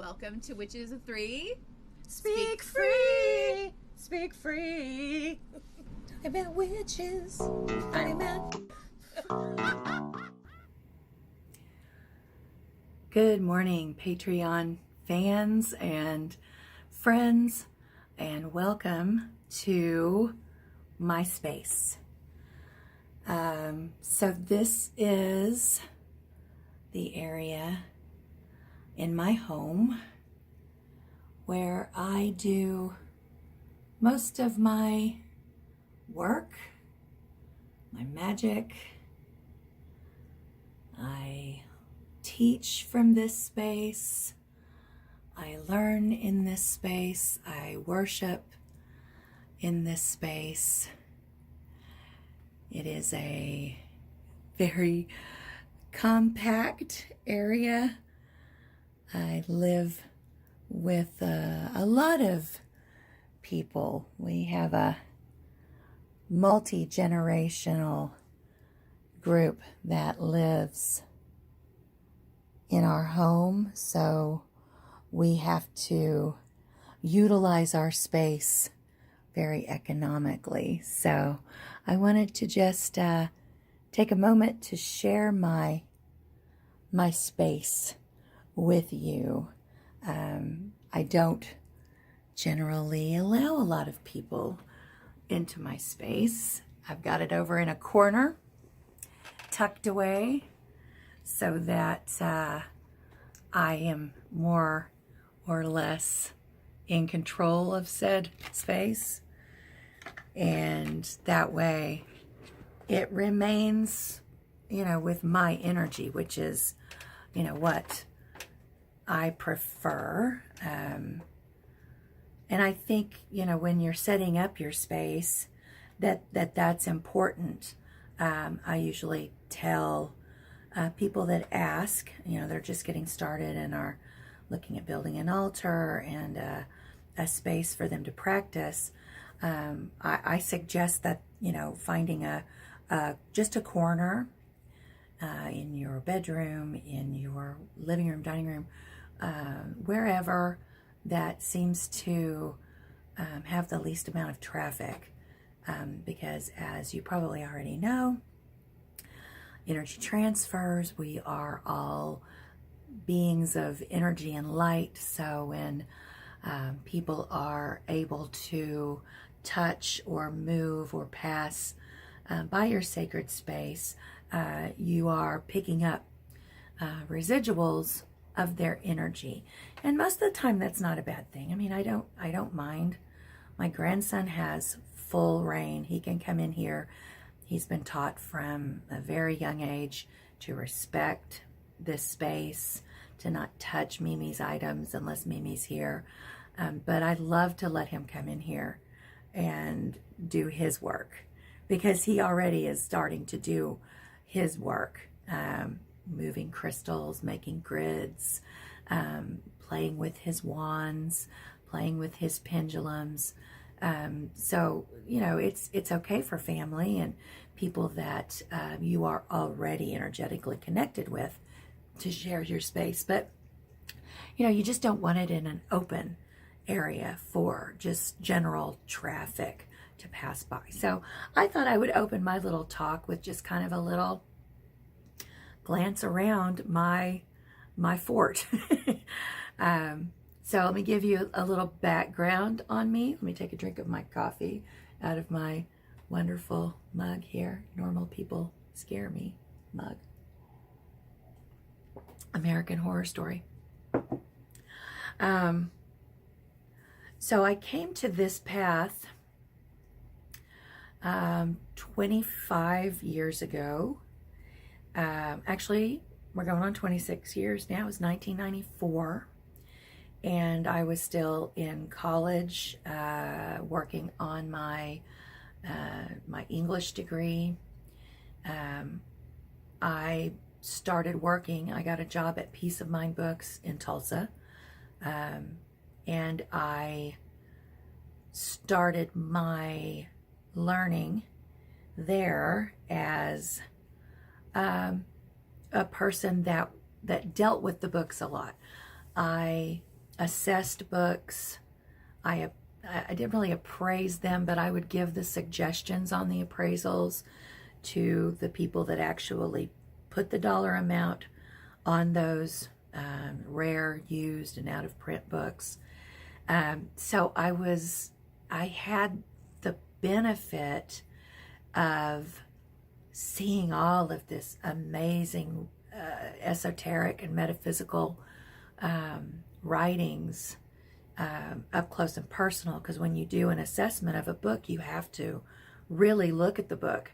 Welcome to Witches of Three. Speak free, speak free. Talking about witches. Talking about. Good morning, Patreon fans and friends, and welcome to my space. So this is the area in my home where I do most of my work, my magic. I teach from this space. I learn in this space. I worship in this space. It is a very compact area. I live with a lot of people. We have a multi-generational group that lives in our home, so we have to utilize our space very economically. So I wanted to just take a moment to share my space with you. I don't generally allow a lot of people into my space. I've got it over in a corner, tucked away, so that I am more or less in control of said space. And that way it remains, with my energy, which is, what I prefer. And I think, when you're setting up your space, that's important. I usually tell people that ask, they're just getting started and are looking at building an altar and a space for them to practice. I suggest that, finding just a corner in your bedroom, in your living room, dining room, wherever that seems to have the least amount of traffic, because as you probably already know, energy transfers, we are all beings of energy and light. So when people are able to touch or move or pass by your sacred space, you are picking up residuals of their energy. And most of the time that's not a bad thing. I mean, I don't mind. My grandson has full reign. He can come in here. He's been taught from a very young age to respect this space, to not touch Mimi's items unless Mimi's here. But I love to let him come in here and do his work, because he already is starting to do his work, moving crystals, making grids, playing with his wands, playing with his pendulums. So, it's okay for family and people that you are already energetically connected with to share your space. But, you just don't want it in an open area for just general traffic to pass by. So I thought I would open my little talk with just kind of a little glance around my fort. So let me give you a little background on me. Let me take a drink of my coffee out of my wonderful mug here. Normal people scare me mug. American Horror Story. So I came to this path 25 years ago. Actually, we're going on 26 years now. It was 1994. And I was still in college, working on my English degree. I started working. I got a job at Peace of Mind Books in Tulsa, and I started my learning there as a person that dealt with the books a lot. I assessed books. I didn't really appraise them, but I would give the suggestions on the appraisals to the people that actually put the dollar amount on those rare, used, and out of print books. So I had the benefit of seeing all of this amazing esoteric and metaphysical writings up close and personal, because when you do an assessment of a book, you have to really look at the book,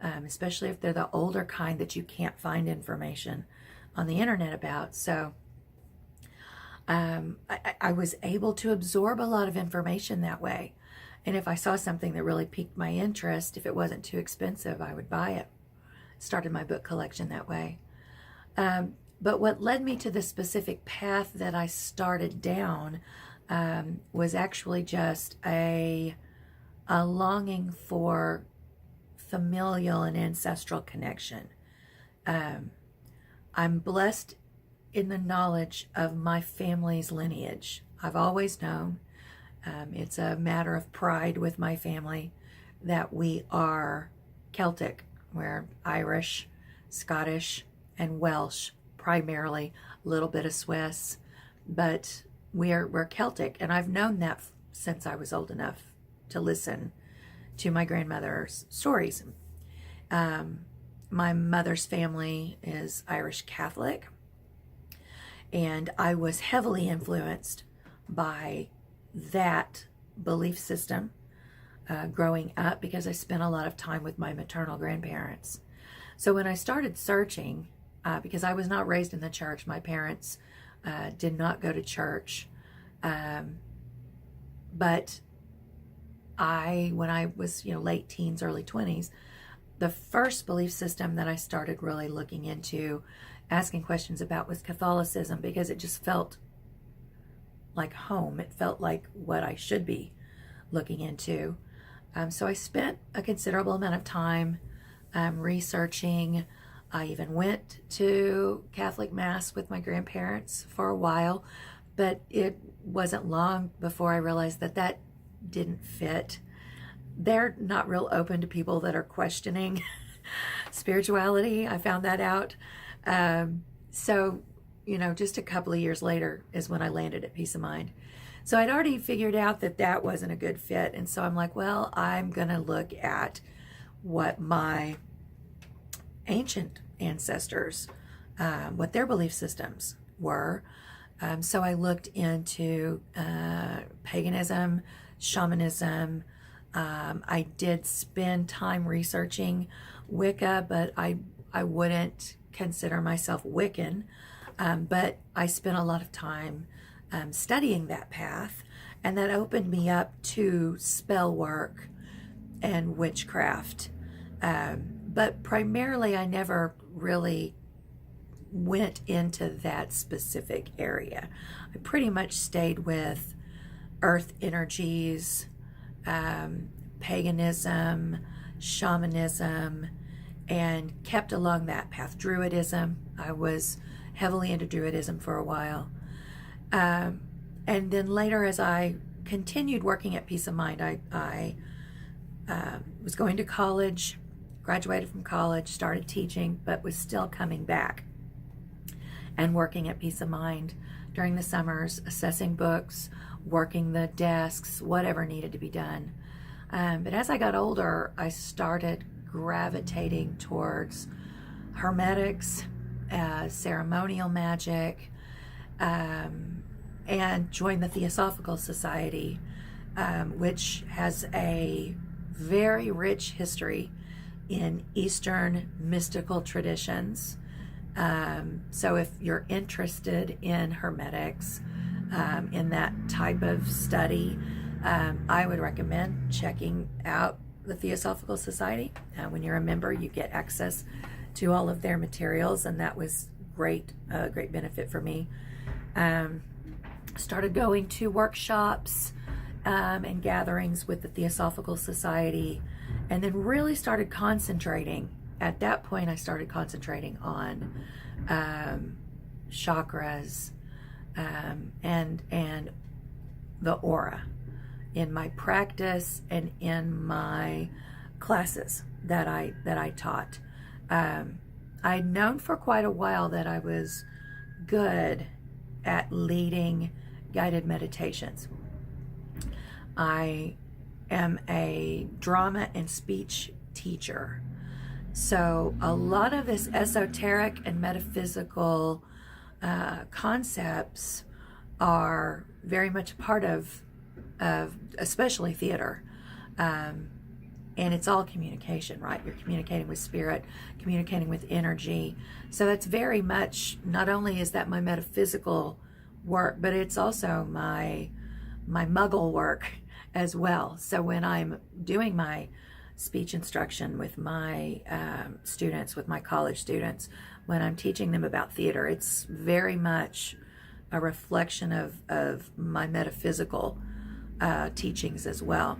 especially if they're the older kind that you can't find information on the internet about. So I was able to absorb a lot of information that way. And if I saw something that really piqued my interest, if it wasn't too expensive, I would buy it. Started my book collection that way. But what led me to the specific path that I started down was actually just a longing for familial and ancestral connection. I'm blessed in the knowledge of my family's lineage. I've always known. It's a matter of pride with my family that we are Celtic. We're Irish, Scottish, and Welsh primarily, a little bit of Swiss, but we're Celtic, and I've known that since I was old enough to listen to my grandmother's stories. My mother's family is Irish Catholic, and I was heavily influenced by that belief system growing up because I spent a lot of time with my maternal grandparents. So when I started searching, because I was not raised in the church, my parents did not go to church, but when I was late teens, early 20s, the first belief system that I started really looking into, asking questions about, was Catholicism, because it just felt like home. It felt like what I should be looking into. So I spent a considerable amount of time researching. I even went to Catholic Mass with my grandparents for a while, but it wasn't long before I realized that didn't fit. They're not real open to people that are questioning spirituality. I found that out. So, just a couple of years later is when I landed at Peace of Mind. So I'd already figured out that wasn't a good fit. And so I'm like, well, I'm going to look at what my ancient ancestors, what their belief systems were. So I looked into paganism, shamanism. I did spend time researching Wicca, but I wouldn't consider myself Wiccan. But I spent a lot of time studying that path, and that opened me up to spell work and witchcraft. But primarily, I never really went into that specific area. I pretty much stayed with earth energies, paganism, shamanism, and kept along that path. Druidism. I was heavily into Druidism for a while. And then later, as I continued working at Peace of Mind, I was going to college, graduated from college, started teaching, but was still coming back and working at Peace of Mind during the summers, assessing books, working the desks, whatever needed to be done. But as I got older, I started gravitating towards hermetics, ceremonial magic, and joined the Theosophical Society, which has a very rich history in Eastern mystical traditions. So if you're interested in hermetics, in that type of study, I would recommend checking out the Theosophical Society. When you're a member, you get access to all of their materials, and that was great benefit for me. Started going to workshops and gatherings with the Theosophical Society, and then really started concentrating. At that point, I started concentrating on chakras, and the aura in my practice and in my classes that I taught. I'd known for quite a while that I was good at leading guided meditations. I am a drama and speech teacher. So a lot of this esoteric and metaphysical concepts are very much a part of especially theater. And it's all communication, right? You're communicating with spirit, communicating with energy. So that's very much, not only is that my metaphysical work, but it's also my muggle work as well. So when I'm doing my speech instruction with my students, with my college students, when I'm teaching them about theater, it's very much a reflection of my metaphysical teachings as well.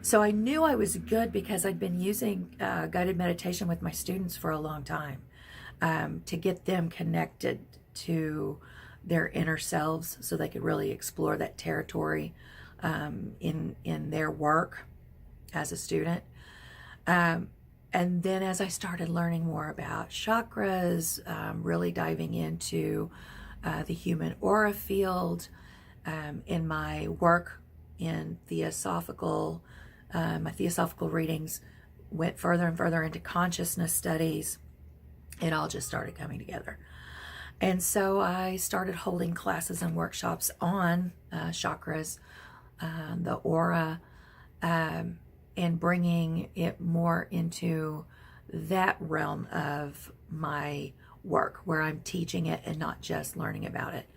So I knew I was good because I'd been using guided meditation with my students for a long time to get them connected to their inner selves so they could really explore that territory in their work as a student. And then as I started learning more about chakras, really diving into the human aura field, in my work in theosophical, my theosophical readings went further and further into consciousness studies. It all just started coming together. And so I started holding classes and workshops on chakras, the aura, and bringing it more into that realm of my work where I'm teaching it and not just learning about it.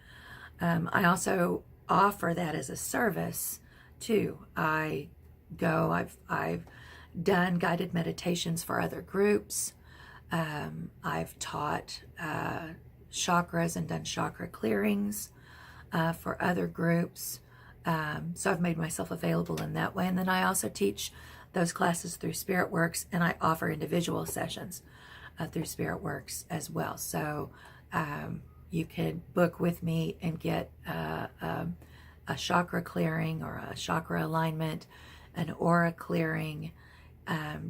I also offer that as a service too. I've done guided meditations for other groups. I've taught chakras and done chakra clearings for other groups. So I've made myself available in that way. And then I also teach those classes through SpiritWorks, and I offer individual sessions through SpiritWorks as well. So you could book with me and get a chakra clearing or a chakra alignment, an aura clearing,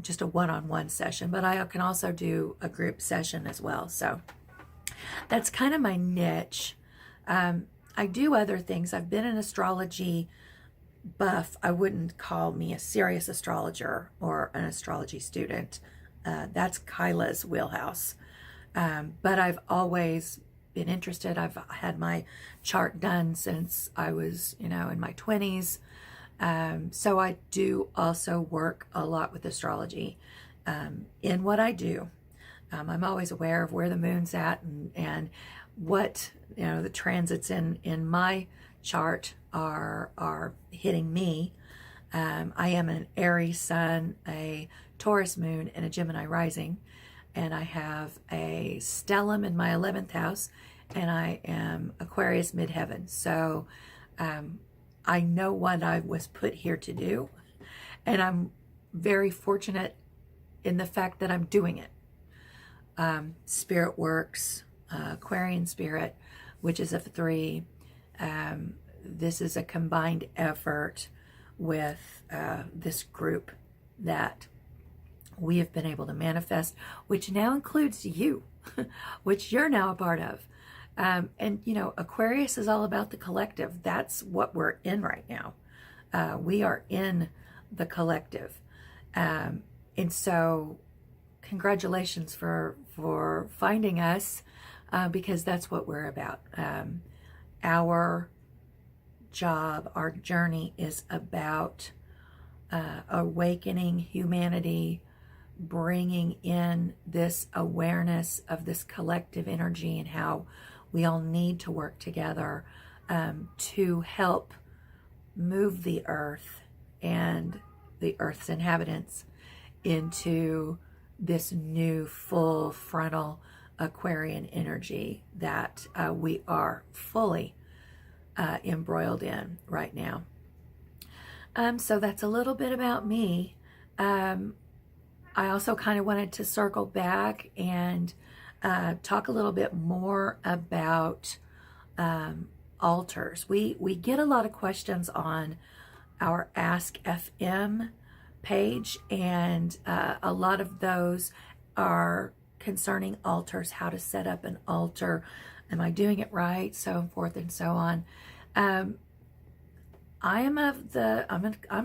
just a one-on-one session. But I can also do a group session as well. So that's kind of my niche. I do other things. I've been an astrology buff. I wouldn't call me a serious astrologer or an astrology student. That's Kyla's wheelhouse. But I've always been interested. I've had my chart done since I was, in my 20s. So I do also work a lot with astrology in what I do. I'm always aware of where the moon's at and what the transits in my chart are hitting me. I am an Aries sun, a Taurus moon, and a Gemini rising, and I have a stellium in my 11th house, and I am Aquarius midheaven. So I know what I was put here to do, and I'm very fortunate in the fact that I'm doing it. SpiritWorks, Aquarian Spirit, which is a 3. This is a combined effort with this group that we have been able to manifest, which now includes you, which you're now a part of. And Aquarius is all about the collective. That's what we're in right now. We are in the collective. And so congratulations for finding us, because that's what we're about. Our job, our journey is about awakening humanity, bringing in this awareness of this collective energy and how we all need to work together to help move the earth and the earth's inhabitants into this new full frontal Aquarian energy that we are fully embroiled in right now. So that's a little bit about me. I also kind of wanted to circle back and talk a little bit more about altars. We get a lot of questions on our Ask FM page, and a lot of those are concerning altars, how to set up an altar, am I doing it right, so forth and so on. I'm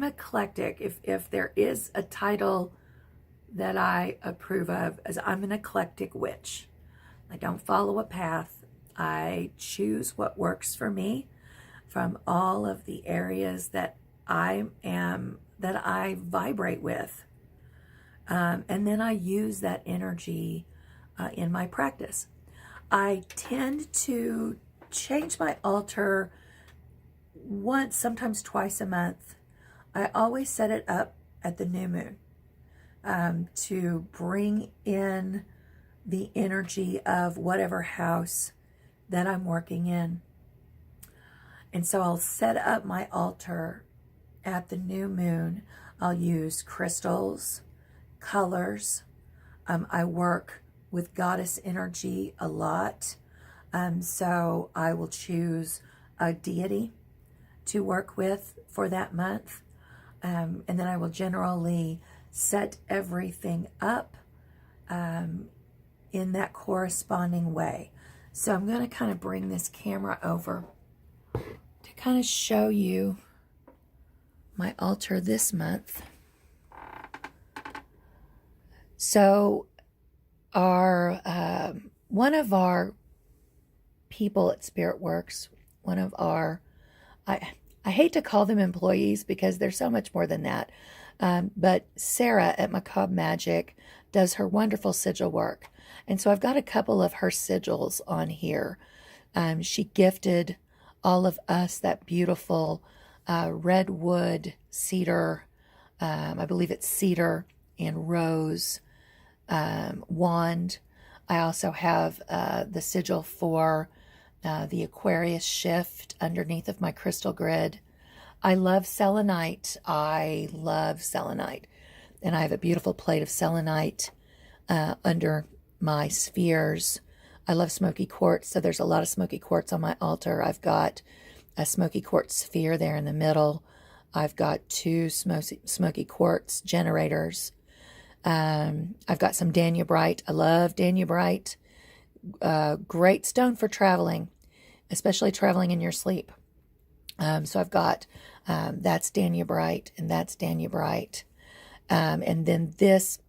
eclectic. If there is a title that I approve of, as I'm an eclectic witch. I don't follow a path. I choose what works for me from all of the areas that I vibrate with. And then I use that energy in my practice. I tend to change my altar once, sometimes twice a month. I always set it up at the new moon to bring in the energy of whatever house that I'm working in. And so I'll set up my altar at the new moon. I'll use crystals, colors. I work with goddess energy a lot. So I will choose a deity to work with for that month. And then I will generally set everything up in that corresponding way. So I'm going to kind of bring this camera over to kind of show you my altar this month. So our one of our people at Spirit Works, one of our, I hate to call them employees because they're so much more than that, but Sarah at Macabre Magic does her wonderful sigil work. And so I've got a couple of her sigils on here. She gifted all of us that beautiful redwood cedar, I believe it's cedar and rose wand. I also have the sigil for the Aquarius shift underneath of my crystal grid. I love selenite. And I have a beautiful plate of selenite under my spheres. I love smoky quartz, so there's a lot of smoky quartz on my altar. I've got a smoky quartz sphere there in the middle. I've got two smoky quartz generators. I've got some Danubrite. I love Danubrite. Great stone for traveling, especially traveling in your sleep. So I've got, that's Danubrite, and that's Danubrite. And then this,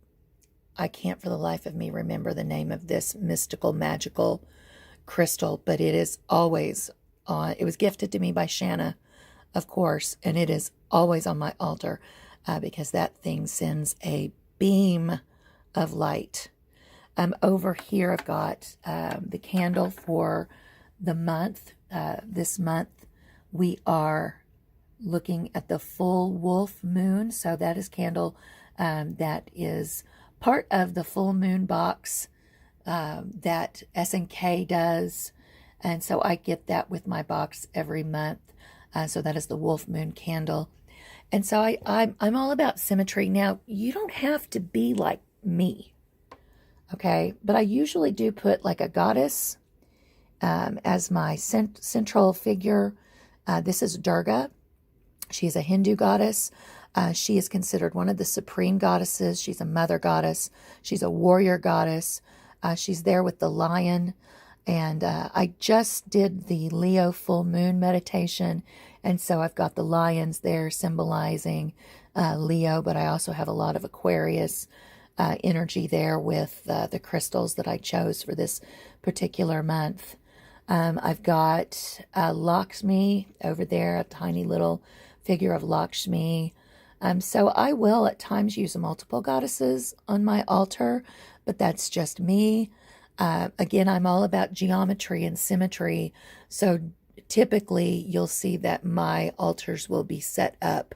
I can't for the life of me remember the name of this mystical, magical crystal, but it is always on. It was gifted to me by Shanna, of course, and it is always on my altar because that thing sends a beam of light. Over here, I've got the candle for the month. This month, we are looking at the full wolf moon. So that is candle that is part of the full moon box that S&K does. And so I get that with my box every month. So that is the wolf moon candle. And so I'm all about symmetry. Now, you don't have to be like me, okay? But I usually do put like a goddess as my central figure. This is Durga. She is a Hindu goddess. She is considered one of the supreme goddesses. She's a mother goddess. She's a warrior goddess. She's there with the lion. And I just did the Leo full moon meditation. And so I've got the lions there symbolizing Leo, but I also have a lot of Aquarius energy there with the crystals that I chose for this particular month. I've got Lakshmi over there, a tiny little figure of Lakshmi. So I will at times use multiple goddesses on my altar, but that's just me. Again, I'm all about geometry and symmetry. So typically you'll see that my altars will be set up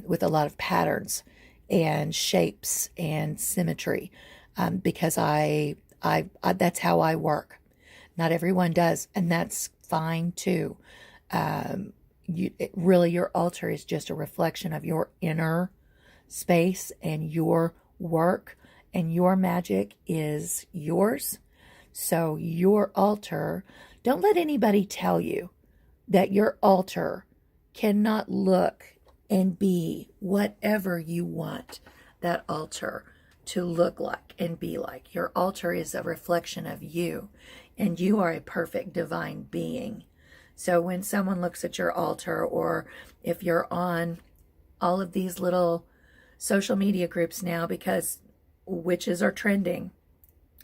with a lot of patterns and shapes and symmetry because I that's how I work. Not everyone does, and that's fine too. Really, your altar is just a reflection of your inner space and your work, and your magic is yours. So your altar, don't let anybody tell you that your altar cannot look and be whatever you want that altar to look like and be like. Your altar is a reflection of you, and you are a perfect divine being. So when someone looks at your altar, or if you're on all of these little social media groups now, because witches are trending,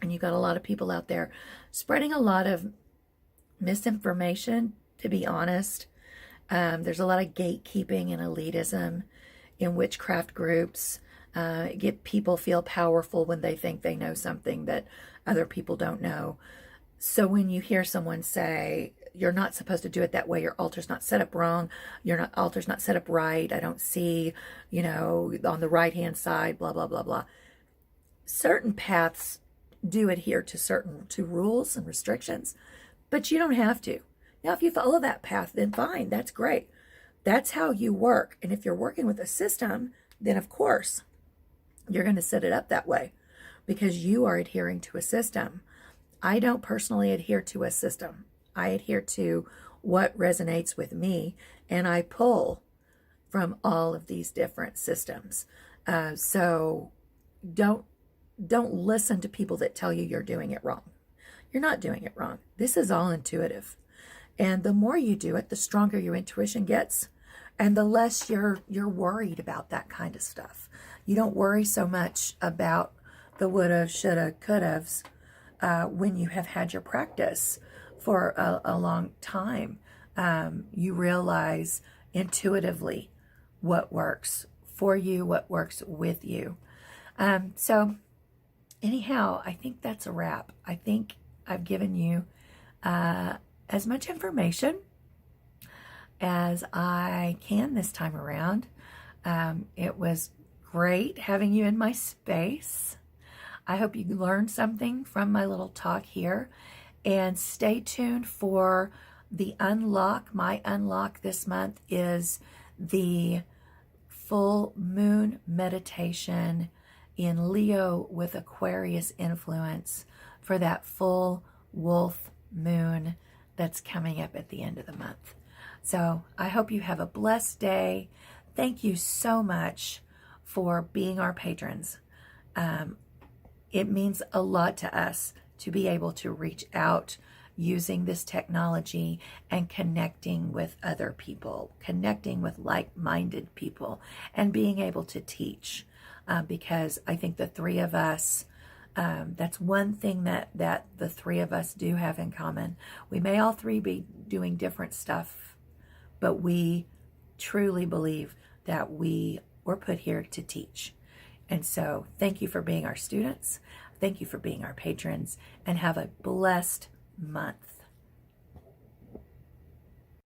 and you got a lot of people out there spreading a lot of misinformation, to be honest. There's a lot of gatekeeping and elitism in witchcraft groups. Get people feel powerful when they think they know something that other people don't know. So when you hear someone say, you're not supposed to do it that way, your altar's not set up wrong, altar's not set up right, I don't see, on the right hand side, blah, blah, blah, blah. Certain paths do adhere to rules and restrictions, but you don't have to. Now, if you follow that path, then fine, that's great. That's how you work. And if you're working with a system, then of course, you're going to set it up that way because you are adhering to a system. I don't personally adhere to a system. I adhere to what resonates with me, and I pull from all of these different systems. So don't listen to people that tell you you're doing it wrong. You're not doing it wrong. This is all intuitive. And the more you do it, the stronger your intuition gets, and the less you're worried about that kind of stuff. You don't worry so much about the woulda, shoulda, couldas when you have had your practice for a long time. You realize intuitively what works for you, what works with you. So anyhow, I think that's a wrap. I think I've given you as much information as I can this time around. It was great having you in my space. I hope you learned something from my little talk here, and stay tuned for the unlock. My unlock this month is the full moon meditation in Leo with Aquarius influence for that full wolf moon that's coming up at the end of the month. So I hope you have a blessed day. Thank you so much for being our patrons. It means a lot to us to be able to reach out using this technology and connecting with other people, connecting with like-minded people, and being able to teach. Because I think the three of us, that's one thing that the three of us do have in common. We may all three be doing different stuff, but we truly believe that we were put here to teach. And so thank you for being our students. Thank you for being our patrons, and have a blessed month.